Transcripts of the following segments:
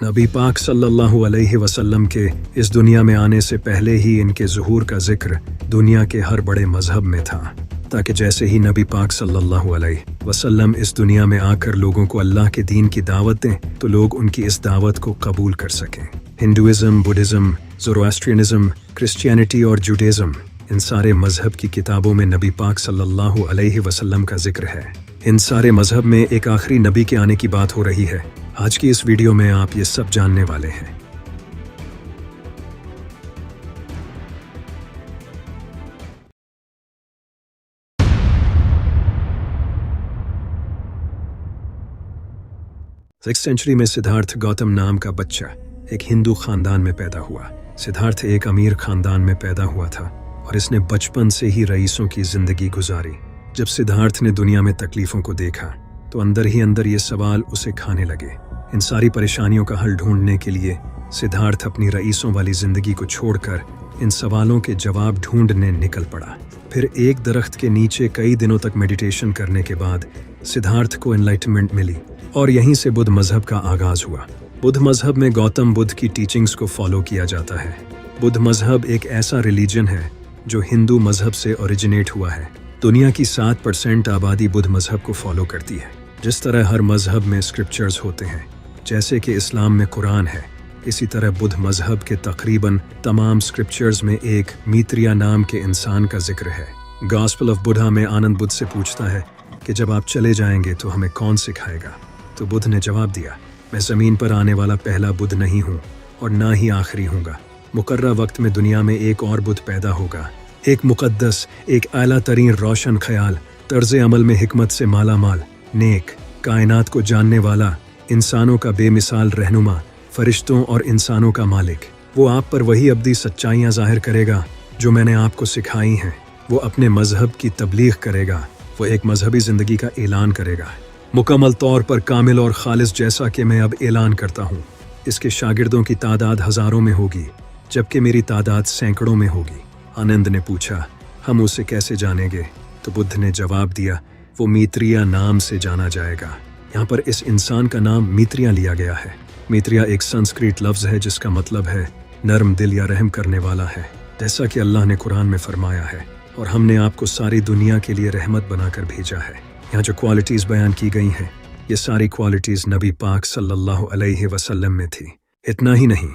नबी पाक सल्लल्लाहु अलैहि वसल्लम के इस दुनिया में आने से पहले ही इनके ज़ुहूर का जिक्र दुनिया के हर बड़े मजहब में था, ताकि जैसे ही नबी पाक सल्लल्लाहु अलैहि वसल्लम इस दुनिया में आकर लोगों को अल्लाह के दीन की दावत दें तो लोग उनकी इस दावत को कबूल कर सकें। हिंदुइज़्म, बुद्धिज़्म, ज़ोरोएस्ट्रियनिज़्म, क्रिश्चियनिटी और जुडाइज़्म, इन सारे मजहब की किताबों में नबी पाक सल्लल्लाहु अलैहि वसल्लम का जिक्र है। इन सारे मजहब में एक आखिरी नबी के आने की बात हो रही है। आज की इस वीडियो में आप ये सब जानने वाले हैं। सिक्स सेंचुरी में सिद्धार्थ गौतम नाम का बच्चा एक हिंदू खानदान में पैदा हुआ। सिद्धार्थ एक अमीर खानदान में पैदा हुआ था और इसने बचपन से ही रईसों की जिंदगी गुजारी। जब सिद्धार्थ ने दुनिया में तकलीफों को देखा तो अंदर ही अंदर ये सवाल उसे खाने लगे। इन सारी परेशानियों का हल ढूंढने के लिए सिद्धार्थ अपनी रईसों वाली जिंदगी को छोड़कर इन सवालों के जवाब ढूंढने निकल पड़ा। फिर एक दरख्त के नीचे कई दिनों तक मेडिटेशन करने के बाद सिद्धार्थ को एनलाइटमेंट मिली और यहीं से बुद्ध मजहब का आगाज हुआ। बुद्ध मजहब में गौतम बुद्ध की टीचिंग्स को फॉलो किया जाता है। बुद्ध मजहब एक ऐसा रिलीजन है जो हिंदू मजहब से ओरिजिनेट हुआ है। दुनिया की 7% आबादी बुद्ध मजहब को फॉलो करती है। जिस तरह हर मजहब में स्क्रिप्चर्स होते हैं, जैसे कि इस्लाम में कुरान है, इसी तरह बुद्ध मजहब के तकरीबन तमाम स्क्रिप्चर्स में एक मित्रिया नाम के इंसान का जिक्र है। गॉस्पेल ऑफ बुद्धा में आनंद बुद्ध से पूछता है कि जब आप चले जाएंगे तो हमें कौन सिखाएगा। तो बुद्ध ने जवाब दिया, मैं ज़मीन पर आने वाला पहला बुद्ध नहीं हूँ और ना ही आखिरी हूँगा। मुकर्रर वक्त में दुनिया में एक और बुद्ध पैदा होगा, एक मुकद्दस, एक आला तरीन रोशन ख्याल, तर्ज अमल में हिकमत से माला माल, नेक, कायनात को जानने वाला, इंसानों का बेमिसाल रहनुमा, फरिश्तों और इंसानों का मालिक। वो आप पर वही अब्दी सच्चाइयाँ ज़ाहिर करेगा जो मैंने आपको सिखाई हैं। वो अपने मजहब की तबलीग करेगा। वो एक मजहबी ज़िंदगी का ऐलान करेगा, मुकम्मल तौर पर कामिल और खालिस, जैसा कि मैं अब ऐलान करता हूँ। इसके शागिर्दों की तादाद हज़ारों में होगी, जबकि मेरी तादाद सैकड़ों में होगी। आनंद ने पूछा, हम उसे कैसे जानेंगे? तो बुद्ध ने जवाब दिया, वो मित्रिया नाम से जाना जाएगा। यहाँ पर इस इंसान का नाम मित्रिया लिया गया है। मित्रिया एक संस्कृत लफ्ज़ है जिसका मतलब है नरम दिल या रहम करने वाला है, जैसा कि अल्लाह ने कुरान में फरमाया है, और हमने आपको सारी दुनिया के लिए रहमत बनाकर भेजा है। यहाँ जो क्वालिटीज़ बयान की गई हैं, ये सारी क्वालिटीज़ नबी पाक सल्लल्लाहु अलैहि वसल्लम में थी। इतना ही नहीं,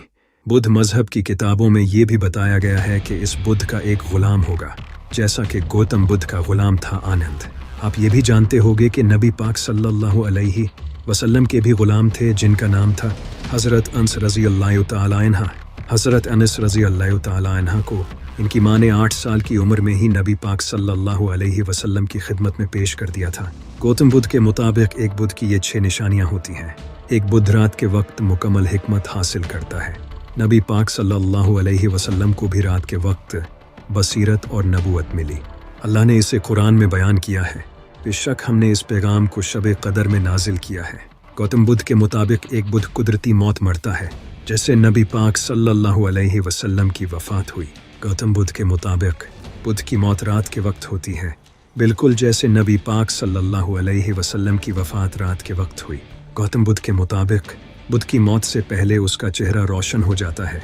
बुद्ध मजहब की किताबों में ये भी बताया गया है कि इस बुद्ध का एक गुलाम होगा, जैसा कि गौतम बुद्ध का गुलाम था आनंद। आप ये भी जानते होंगे कि नबी पाक सल्लल्लाहु अलैहि वसल्लम के भी गुलाम थे, जिनका नाम था हज़रत अनस रज़ी अल्लाह तआला अन्हा। हज़रत अनस रज़ी अल्लाह तआला अन्हा को इनकी माँ ने 8 साल की उम्र में ही नबी पाक सल्लल्लाहु अलैहि वसल्लम की खिदमत में पेश कर दिया था। गौतम बुद्ध के मुताबिक एक बुद्ध की ये 6 निशानियाँ होती हैं। एक बुद्ध रात के वक्त मुकम्मल हिकमत हासिल करता है। नबी पाक सल्लल्लाहु अलैहि वसल्लम को भी रात के वक्त बसीरत और नबूवत मिली। अल्लाह ने इसे कुरान में बयान किया है, बेशक हमने इस पैगाम को शब कदर में नाजिल किया है। गौतम बुद्ध के मुताबिक एक बुद्ध कुदरती मौत मरता है, जैसे नबी पाक सल्लल्लाहु अलैहि वसल्लम की वफ़ात हुई। गौतम बुद्ध के मुताबिक बुद्ध की मौत रात के वक्त होती है, बिल्कुल जैसे नबी पाक सल्लल्लाहु अलैहि वसल्लम की वफ़ात रात के वक्त हुई। गौतम बुद्ध के मुताबिक बुद्ध की मौत से पहले उसका चेहरा रोशन हो जाता है।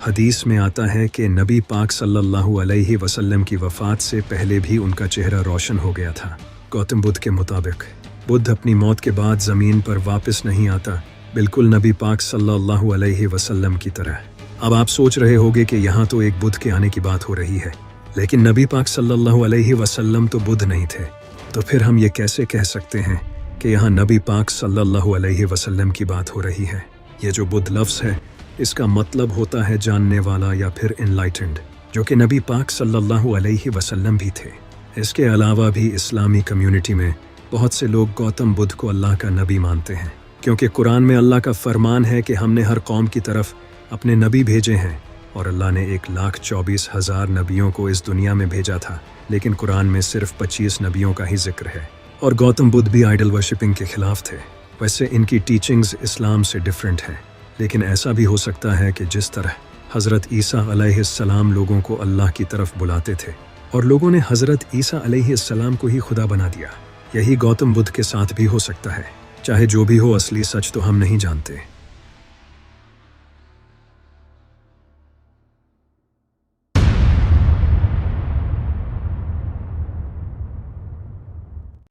हदीस में आता है कि नबी पाक सल्लल्लाहु अलैहि वसल्लम की वफ़ात से पहले भी उनका चेहरा रोशन हो गया था। गौतम बुद्ध के मुताबिक बुद्ध अपनी मौत के बाद ज़मीन पर वापस नहीं आता, बिल्कुल नबी पाक सल्लल्लाहु अलैहि वसल्लम की तरह। अब आप सोच रहे होंगे कि यहाँ तो एक बुद्ध के आने की बात हो रही है, लेकिन नबी पाक सल्लल्लाहु अलैहि वसल्लम तो बुद्ध नहीं थे। तो फिर हम ये कैसे कह सकते हैं कि यहाँ नबी पाक सल्लल्लाहु अलैहि वसल्लम की बात हो रही है? ये जो बुद्ध लफ्ज़ है, इसका मतलब होता है जानने वाला या फिर एनलाइटेंड, जो कि नबी पाक सल्लल्लाहु अलैहि वसल्लम भी थे। इसके अलावा भी इस्लामी कम्युनिटी में बहुत से लोग गौतम बुद्ध को अल्लाह का नबी मानते हैं, क्योंकि कुरान में अल्लाह का फरमान है कि हमने हर कौम की तरफ अपने नबी भेजे हैं, और अल्लाह ने 1,24,000 नबियों को इस दुनिया में भेजा था, लेकिन कुरान में सिर्फ 25 नबियों का ही जिक्र है। और गौतम बुद्ध भी आइडल वर्शिपिंग के खिलाफ थे। वैसे इनकी टीचिंग्स इस्लाम से डिफरेंट हैं, लेकिन ऐसा भी हो सकता है कि जिस तरह हज़रत ईसा अलैहिस्सलाम लोगों को अल्लाह की तरफ बुलाते थे और लोगों ने हज़रत ईसा अलैहिस्सलाम को ही खुदा बना दिया, यही गौतम बुद्ध के साथ भी हो सकता है। चाहे जो भी हो, असली सच तो हम नहीं जानते।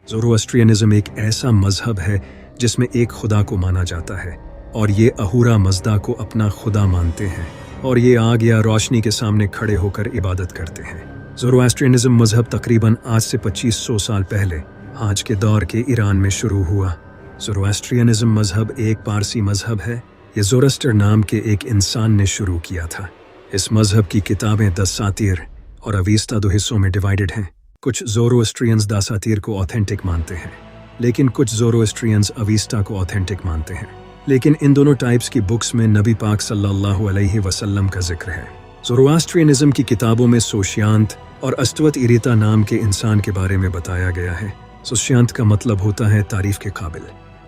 ज़ोरोएस्ट्रियनिज़्म एक ऐसा मजहब है जिसमें एक खुदा को माना जाता है और ये अहूरा मज़दा को अपना खुदा मानते हैं और ये आग या रोशनी के सामने खड़े होकर इबादत करते हैं। ज़ोरोएस्ट्रियनिज़्म मजहब तकरीबन आज से 2500 साल पहले आज के दौर के ईरान में शुरू हुआ। ज़ोरोएस्ट्रियनिज़्म मजहब एक पारसी मजहब है। ये ज़ोरोएस्टर नाम के एक इंसान ने शुरू किया था। इस मजहब की किताबें दसातीर और अवीस्ता दो हिस्सों में डिवाइडेड हैं। कुछ ज़ोरोएस्ट्रियंस दसातीर को ऑथेंटिक मानते हैं, लेकिन कुछ ज़ोरोएस्ट्रियंस अवीस्ता को ऑथेंटिक मानते हैं। लेकिन इन दोनों टाइप्स की बुक्स में नबी पाक सल्लल्लाहु अलैहि वसल्लम का जिक्र है। ज़ोरोएस्ट्रियनिज़्म की किताबों में सोशियांत और अस्तवत इरिता नाम के इंसान के बारे में बताया गया है। सोशियांत का मतलब होता है तारीफ के काबिल,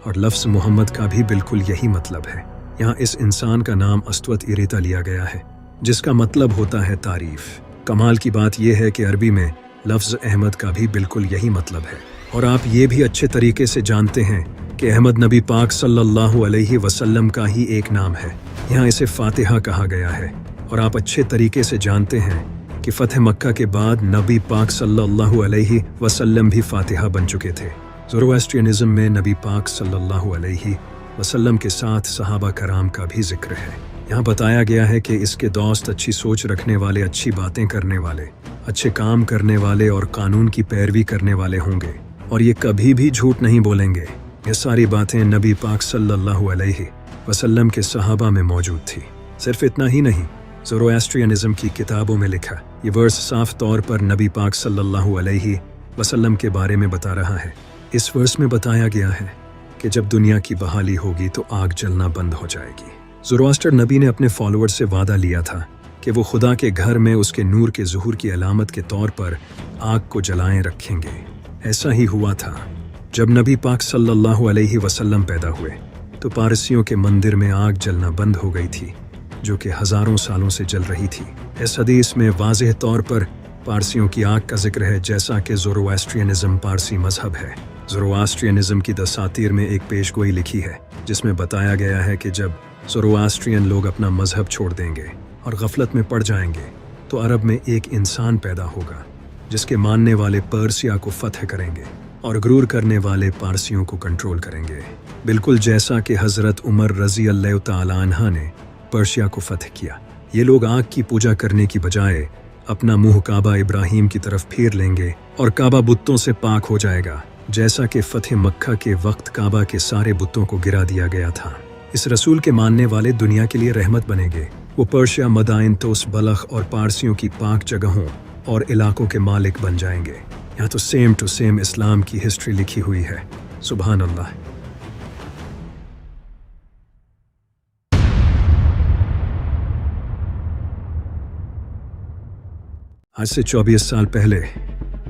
और लफ्ज़ मोहम्मद का भी बिल्कुल यही मतलब है। यहाँ इस इंसान का नाम अस्तवत इरिता लिया गया है, जिसका मतलब होता है तारीफ। कमाल की बात यह है कि अरबी में लफ्ज़ अहमद का भी बिल्कुल यही मतलब है। और आप ये भी अच्छे तरीके से जानते हैं कि अहमद नबी पाक सल्लल्लाहु अलैहि वसल्लम का ही एक नाम है। यहाँ इसे फातिहा कहा गया है। और आप अच्छे तरीके से जानते हैं कि फ़तह मक्का के बाद नबी पाक सल्लल्लाहु अलैहि वसल्लम भी फातिहा बन चुके थे। ज़ोरोएस्ट्रियनिज़्म में नबी पाक सल्लल्लाहु अलैहि वसल्लम के साथ सहाबा कराम का भी जिक्र है। यहाँ बताया गया है कि इसके दोस्त अच्छी सोच रखने वाले, अच्छी बातें करने वाले, अच्छे काम करने वाले और कानून की पैरवी करने वाले होंगे, और ये कभी भी झूठ नहीं बोलेंगे। ये सारी बातें नबी पाक सल्लल्लाहु अलैहि वसल्लम के सहाबा में मौजूद थी। सिर्फ इतना ही नहीं, ज़ोरोएस्ट्रियनिज़्म की किताबों में लिखा ये वर्स साफ तौर पर नबी पाक सल्लल्लाहु अलैहि वसल्लम के बारे में बता रहा है। इस वर्स में बताया गया है कि जब दुनिया की बहाली होगी तो आग जलना बंद हो जाएगी। ज़ोरोएस्टर नबी ने अपने फॉलोअर्स से वादा लिया था कि वो खुदा के घर में उसके नूर के ज़ुहूर की अलामत के तौर पर आग को जलाएं रखेंगे। ऐसा ही हुआ था। जब नबी पाक सल्लल्लाहु अलैहि वसल्लम पैदा हुए तो पारसियों के मंदिर में आग जलना बंद हो गई थी, जो कि हज़ारों सालों से जल रही थी। इस हदीस में वाज़ेह तौर पर पारसियों की आग का जिक्र है, जैसा कि ज़ोरोएस्ट्रियनिज़्म पारसी मजहब है। ज़ोरोएस्ट्रियनिज़्म की दसातीर में एक पेशगोई लिखी है जिसमें बताया गया है कि जब ज़ोरोएस्ट्रियन लोग अपना मजहब छोड़ देंगे और गफलत में पड़ जाएंगे तो अरब में एक इंसान पैदा होगा जिसके मानने वाले पर्सिया को फतह करेंगे और गुरूर करने वाले पारसियों को कंट्रोल करेंगे, बिल्कुल जैसा कि हज़रत उमर रज़ी अल्लाह तआला अन्हा ने पर्शिया को फतह किया। ये लोग आग की पूजा करने की बजाय अपना मुंह काबा इब्राहिम की तरफ फेर लेंगे और काबा बुतों से पाक हो जाएगा, जैसा कि फतह मक्का के वक्त काबा के सारे बुतों को गिरा दिया गया था। इस रसूल के मानने वाले दुनिया के लिए रहमत बनेंगे। वो पर्शिया, मदाइन, तोस, बलख और पारसियों की पाक जगहों और इलाकों के मालिक बन जाएंगे। यहाँ तो सेम टू सेम इस्लाम की हिस्ट्री लिखी हुई है। सुभान अल्लाह। आज से 24 साल पहले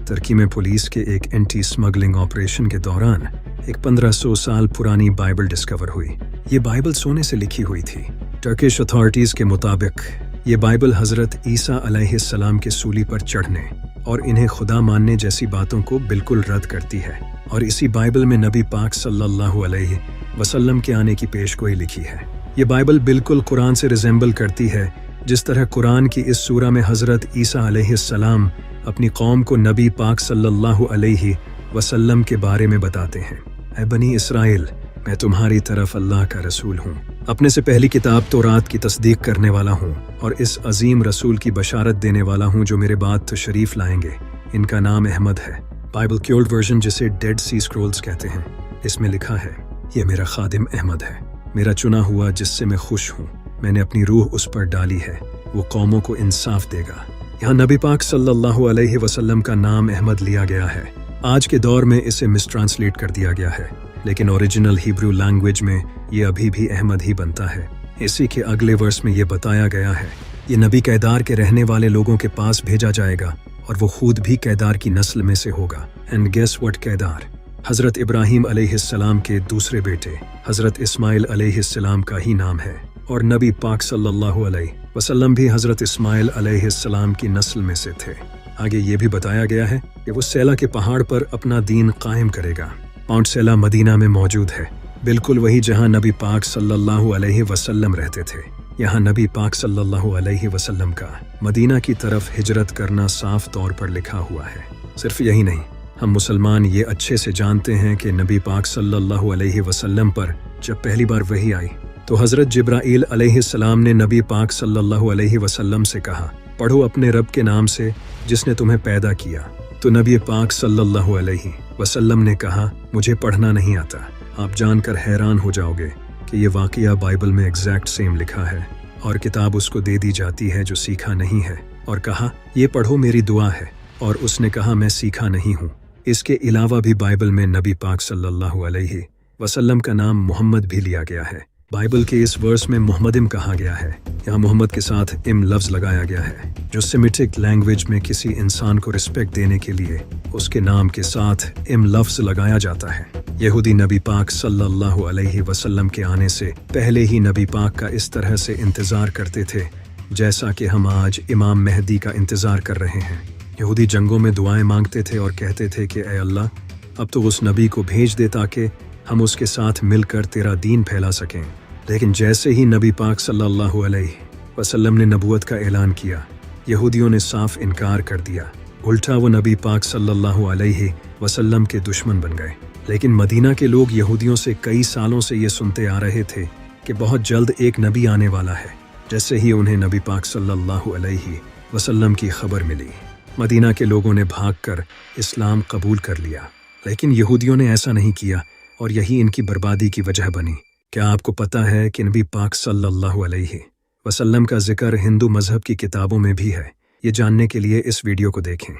तुर्की में पुलिस के एक एंटी स्मगलिंग ऑपरेशन के दौरान एक 1500 साल पुरानी बाइबल डिस्कवर हुई। ये बाइबल सोने से लिखी हुई थी। टर्किश अथॉरिटीज़ के मुताबिक ये बाइबल हज़रत ईसा अलैहिस्सलाम के सूली पर चढ़ने और इन्हें खुदा मानने जैसी बातों को बिल्कुल रद्द करती है। और इसी बाइबल में नबी पाक सल्लल्लाहु अलैहि वसल्लम के आने की पेशगोई लिखी है। ये बाइबल बिल्कुल कुरान से रिजेंबल करती है, जिस तरह कुरान की इस सूरा में हज़रत ईसा अलैहिस्सलाम अपनी कौम को नबी पाक सल्लल्लाहु अलैहि वसल्लम के बारे में बताते हैं। ऐ बनी इसराइल, मैं तुम्हारी तरफ अल्लाह का रसूल हूँ। अपने से पहली किताब तौरात की तस्दीक करने वाला हूँ और इस अजीम रसूल की बशारत देने वाला हूँ जो मेरे बाद तशरीफ लाएंगे। इनका नाम अहमद है। बाइबल की ओल्ड वर्जन, जिसे डेड सी स्क्रोल्स कहते हैं, इसमें लिखा है, ये मेरा खादिम अहमद है, मेरा चुना हुआ जिससे मैं खुश हूँ। मैंने अपनी रूह उस पर डाली है, वो कौमों को इंसाफ देगा। यहाँ नबी पाक सल्लल्लाहु अलैहि वसल्लम का नाम अहमद लिया गया है। आज के दौर में इसे मिसट्रांसलेट कर दिया गया है, लेकिन ओरिजिनल हिब्रू लैंग्वेज में ये अभी भी अहमद ही बनता है। इसी के अगले वर्स में ये बताया गया है, ये नबी कैदार के रहने वाले लोगों के पास भेजा जाएगा और वो खुद भी कैदार की नस्ल में से होगा। एंड गेस व्हाट, कैदार हज़रत इब्राहिम अलैहिस्सलाम के दूसरे बेटे हज़रत इस्माइल अलैहिस्सलाम का ही नाम है। और नबी पाक सल्लल्लाहु अलैहि वसल्लम भी हज़रत इस्माइल अलैहिस्सलाम की नस्ल में से थे। आगे ये भी बताया गया है कि वो सेला के पहाड़ पर अपना दीन कायम करेगा। माउंट सेला मदीना में मौजूद है, बिल्कुल वही जहां नबी पाक सल्लल्लाहु अलैहि वसल्लम रहते थे। यहाँ नबी पाक सल्लल्लाहु अलैहि वसल्लम का मदीना की तरफ हिजरत करना साफ तौर पर लिखा हुआ है। सिर्फ यही नहीं, हम मुसलमान ये अच्छे से जानते हैं कि नबी पाक सल्लल्लाहु अलैहि वसल्लम पर जब पहली बार वही आई तो हज़रत जिब्राईल अलैहिस्सलाम ने नबी पाक सल्लल्लाहु अलैहि वसल्लम से कहा, पढ़ो अपने रब के नाम से जिसने तुम्हें पैदा किया। तो नबी पाक सल्लल्लाहु अलैहि वसल्लम ने कहा, मुझे पढ़ना नहीं आता। आप जानकर हैरान हो जाओगे कि ये वाक़या बाइबल में एग्जैक्ट सेम लिखा है और किताब उसको दे दी जाती है जो सीखा नहीं है, और कहा, ये पढ़ो मेरी दुआ है, और उसने कहा, मैं सीखा नहीं हूँ। इसके अलावा भी बाइबल में नबी पाक सल्लल्लाहु अलैहि वसल्लम का नाम मोहम्मद भी लिया गया है। बाइबल के इस वर्स में मोहम्मदिम कहा गया है। यहाँ मोहम्मद के साथ इम लफ्ज़ लगाया गया है, जो सेमिटिक लैंग्वेज में किसी इंसान को रिस्पेक्ट देने के लिए उसके नाम के साथ इम लफ्ज़ लगाया जाता है। यहूदी नबी पाक सल्लल्लाहु अलैहि वसल्लम के आने से पहले ही नबी पाक का इस तरह से इंतज़ार करते थे जैसा कि हम आज इमाम मेहदी का इंतज़ार कर रहे हैं। यहूदी जंगों में दुआएं मांगते थे और कहते थे कि ऐ अल्लाह, अब तो उस नबी को भेज दे ताकि हम उसके साथ मिलकर तेरा दीन फैला सकें। लेकिन जैसे ही नबी पाक सल्लल्लाहु अलैहि वसल्लम ने नबूवत का ऐलान किया, यहूदियों ने साफ इनकार कर दिया। उल्टा वो नबी पाक सल्लल्लाहु अलैहि वसल्लम के दुश्मन बन गए। लेकिन मदीना के लोग यहूदियों से कई सालों से ये सुनते आ रहे थे कि बहुत जल्द एक नबी आने वाला है। जैसे ही उन्हें नबी पाक सल्लल्लाहु अलैहि वसल्लम की खबर मिली, मदीना के लोगों ने भागकर इस्लाम कबूल कर लिया। लेकिन यहूदियों ने ऐसा नहीं किया और यही इनकी बर्बादी की वजह बनी। क्या आपको पता है कि नबी पाक सल्लल्लाहु अलैहि वसल्लम का जिक्र हिंदू मजहब की किताबों में भी है? ये जानने के लिए इस वीडियो को देखें।